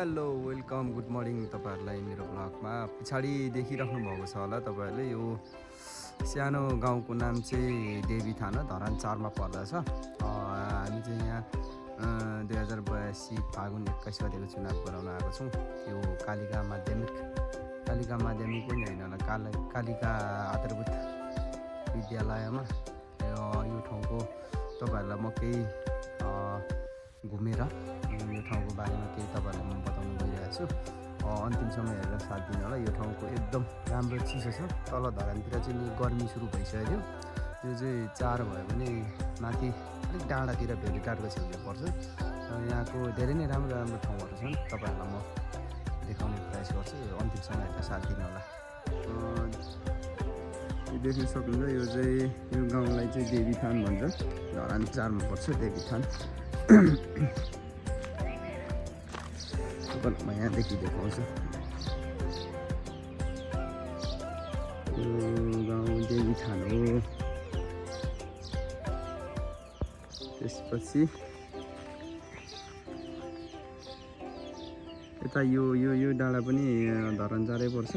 Hello welcome good morning तपाईहरुलाई मेरो ब्लगमा पछाडी देखिराख्नु भएको छ होला तपाईहरुले यो सानो गाउँको नाम चाहिँ देवीथान हो धरान 4 मा पर्दछ। हामी चाहिँ यहाँ 2082 फागुन 21 गतेको चुनाव गराउन आएको छौं। यो कालिका माध्यमिक पनि हैन होला कालिका आधारभूत विद्यालयमा यो ठाउँको तपाईहरुलाई म केही घुमेर यो ठाउँको बारेमा केही तपाईहरुलाई म बताउन गइरहेको छु। अन्तिमसम्म हेरेर साथ दिनु होला। यो ठाउँको एकदम राम्रो चिसो छ। तल धरानतिर चाहिँ गर्मी सुरु भइसक्यो। यो चाहिँ 4 भयो भने माथि अलिक डाँडातिर भेलीटारको छेउमा पर्छ। यहाँको धेरै नै राम्रो राम्रो ठाउँहरु छन्। तपाईहरुलाई म देखाउने प्रयास गर्छु। अन्तिमसम्म हेरेर साथ दिनु होला। यो देख्न सक्नुहुन्छ यो चाहिँ यो गाउँलाई चाहिँ देवीथान भन्छ। धरान 4 मा पर्छ देवीथान। म यहाँदेखि देखाउँछु। यो गाउँ देवीथान हो। त्यसपछि यता यो डाँडा पनि धरान 4 पर्छ।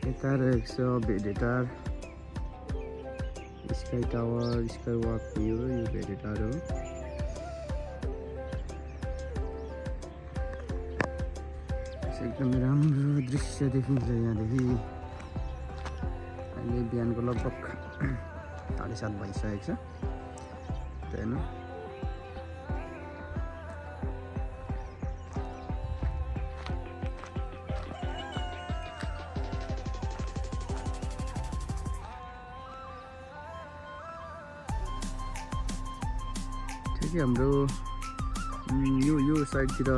यता रहेको छ Bhedetar, sky tower, sky walk यो भेडेटार हो। एकदम राम्रो दृश्य देखिन्छ यहाँदेखि। अहिले बिहानको लगभग 7:30 भइसकेको छ। हैन हाम्रो यो साइडतिर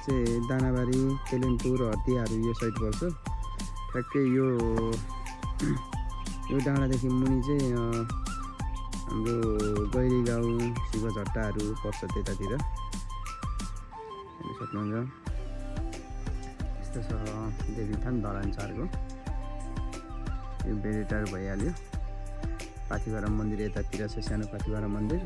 चाहिँ दानाबारी, तेलेनपुर, हतियाहरू यो साइड पर्छ। ठ्याक्कै यो डाँडादेखि मुनि चाहिँ हाम्रो गैरी गाउँ, शिवझट्टाहरू पर्छ त्यतातिर। हेर्न सक्नुहुन्छ। यस्तो छ देवीथान धरान 4 को। यो भेडेटार भइहाल्यो। पाथिभरा मन्दिर यतातिर छ, सानो पाथिभरा मन्दिर।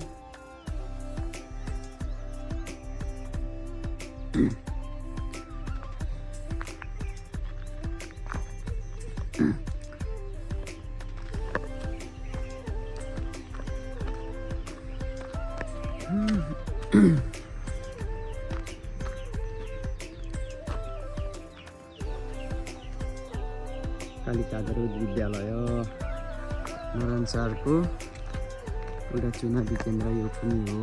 कालिका आधारभूत विद्यालय धरान 4 को एउटा चुनावी केन्द्र यो पनि हो।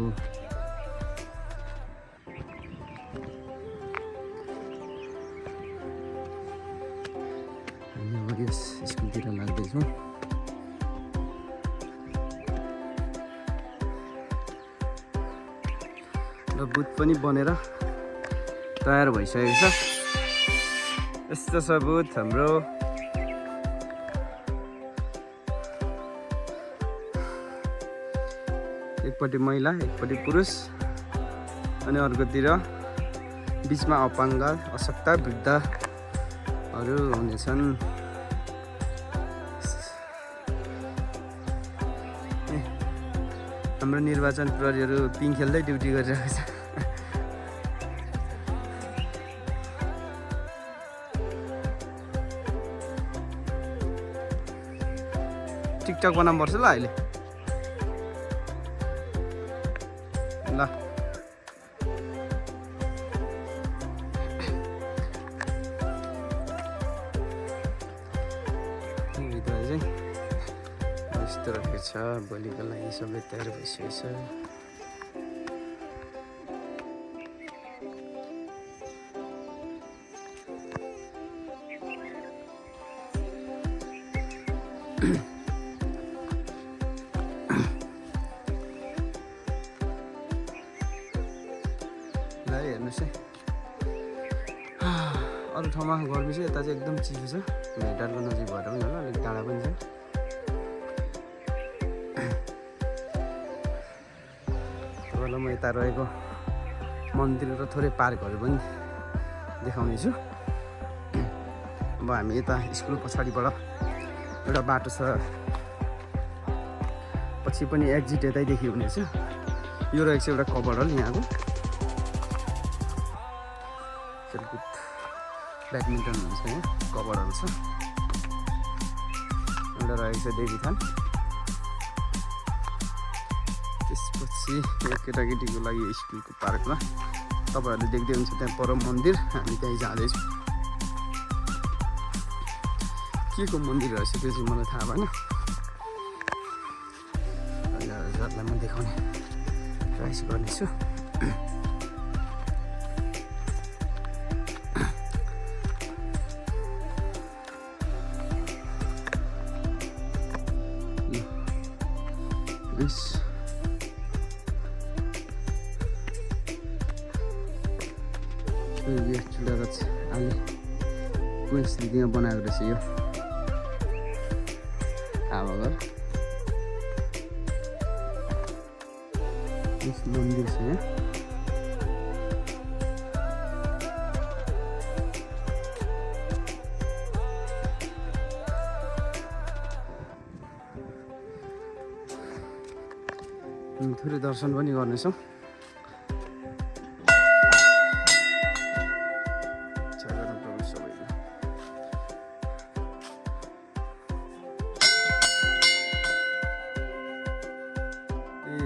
हामी यस स्कुलतिर लाग्दैछौँ। र बुथ पनि बनेर तयार भइसकेको छ। यस्तो छ बुथ हाम्रो। एकपट्टि महिला, एकपट्टि पुरुष अनि अर्कोतिर बिचमा अपाङ्ग, अशक्त, वृद्धहरू हुनेछन्। हाम्रो निर्वाचन प्रहरीहरू पिङ खेल्दै ड्युटी गरिरहेको छ। टिकटक बनाउनु पर्छ ल अहिले। ल यस्तो रहेको छ। भोलिको लागि सबै तयार भइसकेको छ। हेर्नुहोस् है, अरू ठाउँमा गर्मी छ, यता चाहिँ एकदम चिसो छ। भेटारको नजिक भएर पनि होला, अलिक टाढा पनि छ। तपाईँलाई म यता रहेको मन्दिर र थोरै पार्कहरू पनि देखाउनेछु। अब हामी यता स्कुल पछाडिबाट एउटा बाटो छ, पछि पनि एक्जिट यतैदेखि हुनेछ। यो रहेको छ एउटा कभर हल यहाँको, खेलकुद ब्याडमिन्टन हुन्छ यहाँ, कभर हल छ। एउटा रहेको छ देवीथान। त्यसपछि यो केटाकेटीको लागि स्कुलको पार्कमा तपाईँहरूले देख्दै हुन्छ त्यहाँ पर मन्दिर, हामी त्यहीँ जाँदैछौँ। के को मन्दिर रहेछ त्यो चाहिँ मलाई थाहा भएन, हजुरहरूलाई म देखाउने ट्राई गर्नेछु। चुडागछ आले कोइन्सले यहाँ बनाएको रहेछ यो आवाघर। यस मन्दिर छ यहाँ। थोरै दर्शन पनि गर्नेछौँ।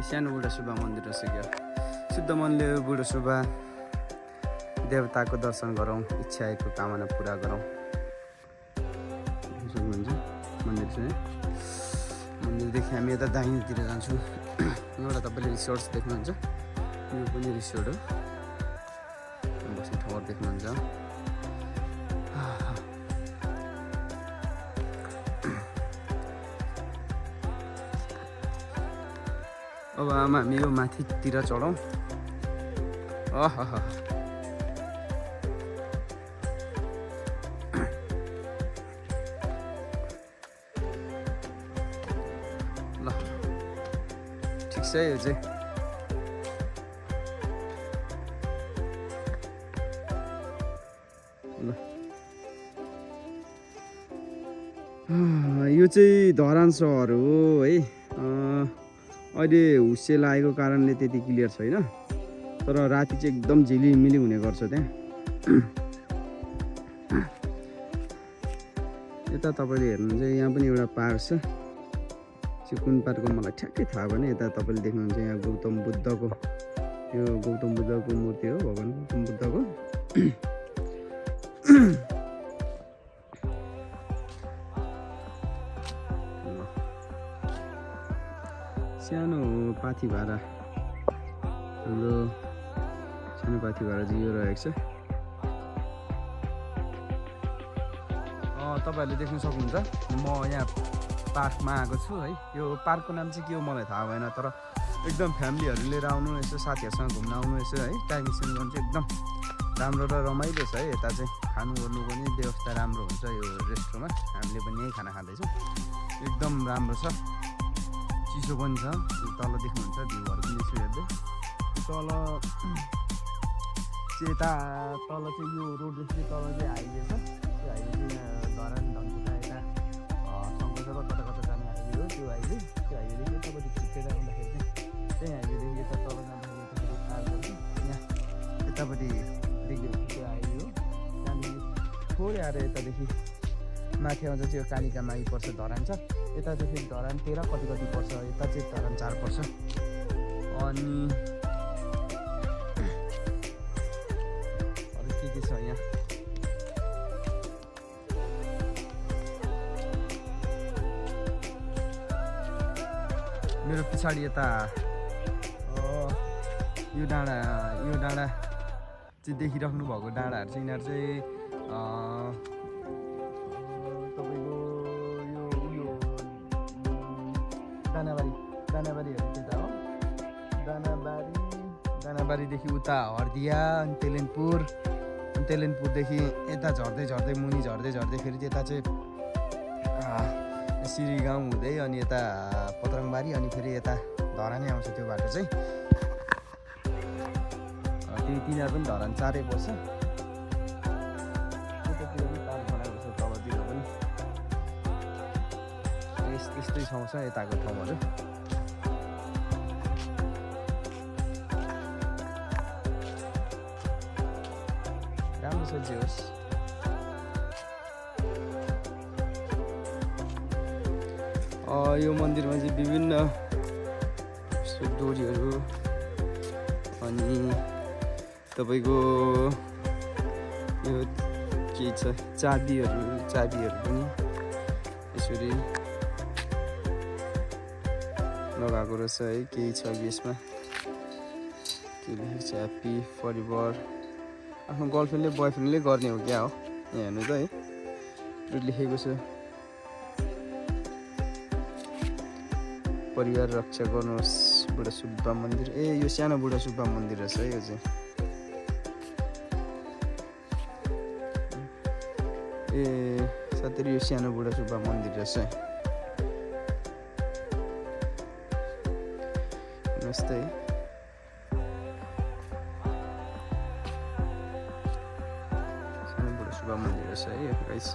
सानो बुढा सुब्बा मन्दिर रहेछ क्या, शुद्ध मनले बुढो सुब्बा देवताको दर्शन गरौँ, इच्छाको कामना पुरा गरौँ। सक्नुहुन्छ मन्दिर चाहिँ, मन्दिरदेखि हामी यता दाहिनेतिर जान्छौँ। एउटा तपाईँले रिसोर्ट्स देख्नुहुन्छ, यो पनि रिसोर्ट हो, बस्ने ठाउँ देख्नुहुन्छ। अब हामी यो माथितिर चढौँ। ल ठिक छ यो चाहिँ। ल यो चाहिँ धरान सहर हो है। अहिले हुस्से लागेको कारणले त्यति क्लियर छैन, तर राति चाहिँ एकदम झिलिमिली हुने गर्छ त्यहाँ। यता तपाईँले हेर्नुहुन्छ यहाँ पनि एउटा पार्क छ, त्यो कुन पार्कको मलाई ठ्याक्कै थाहा भएन। यता तपाईँले देख्नुहुन्छ यहाँ गौतम बुद्धको, यो गौतम बुद्धको मूर्ति हो, भगवान् गौतम बुद्धको। सानो पाथी भाडा, हाम्रो सानो पाथी भाडा चाहिँ यो रहेको छ। तपाईँहरूले देख्न सक्नुहुन्छ म यहाँ पार्कमा आएको छु है। यो पार्कको नाम चाहिँ के हो मलाई थाहा भएन, तर एकदम फ्यामिलीहरू लिएर आउनु, यसो साथीहरूसँग घुम्न आउनु, यसो है टाइम स्पेन्ड गर्नु चाहिँ एकदम राम्रो र रमाइलो छ है। यता चाहिँ खानु ओर्नु पनि व्यवस्था राम्रो हुन्छ यो रेस्टुरेन्टमा। हामीले पनि यहीँ खाना खाँदैछौँ, एकदम राम्रो छ, चिसो पनि छ। तल देख्नुहुन्छ भ्यूहरू पनि यसो हेर्दै, तल चाहिँ यता तल चाहिँ यो रोडदेखि तल चाहिँ हाइवे छ। त्यो हाइवे चाहिँ धरान धनकुटा यता शङ्करसभा कता कता जाने हाइवे हो। त्यो हाइवे, त्यो हाइवेदेखि यतापट्टि छिट्टेर आउँदाखेरि चाहिँ त्यही हाइवेदेखि यता तल जाँदाखेरि यतापट्टि पार गर्छ। यहाँ यतापट्टि देख्दै हुन्छ त्यो हाइवे हो। त्यहाँदेखि थोरै आएर यतादेखि माथि आउँछ चाहिँ यो कालिका माई पर्छ, धरान छ। यतादेखि धरान 13 कति पर्छ, यता चाहिँ धरान 4 पर्छ। अनि अरू के छ यहाँ, मेरो पछाडि यता यो डाँडा चाहिँ देखिराख्नु भएको डाँडाहरू चाहिँ यिनीहरू चाहिँ दानाबारीहरू त्यता हो। दानाबारीदेखि उता हर्दिया, अनि तेलेनपुरदेखि यता झर्दै मुनि झर्दै फेरि त्यता चाहिँ सिरी गाउँ हुँदै अनि यता पत्रङबारी, अनि फेरि यता धरानै आउँछ त्यो बाटो चाहिँ। तिनीहरू पनि धरान 4 पर्छ। यतातिर पनि पार्क बनाएको छ तलतिर पनि। यस्तै ठाउँ छ यताको ठाउँहरू। राम्रो छ जे होस्। यो मन्दिरमा चाहिँ विभिन्न डोरीहरू अनि तपाईँको यो के छ चाबीहरू पनि यसरी लगाएको रहेछ है। केही छ यसमा के लेखेको छ, ह्याप्पी परिवार, आफ्नो गर्लफ्रेन्डले बोयफ्रेन्डले गर्ने हो क्या हो, यहाँ हेर्नु त है लेखेको छ। परिवार रक्षा गर्नुहोस् बुढा सुब्बा मन्दिर। यो सानो बुढा सुब्बा मन्दिर रहेछ है यो चाहिँ। साथै यो सानो बुढा सुब्बा मन्दिर रहेछ। नमस्ते। सानो बुढा सुब्बा मन्दिर रहेछ है गाइस।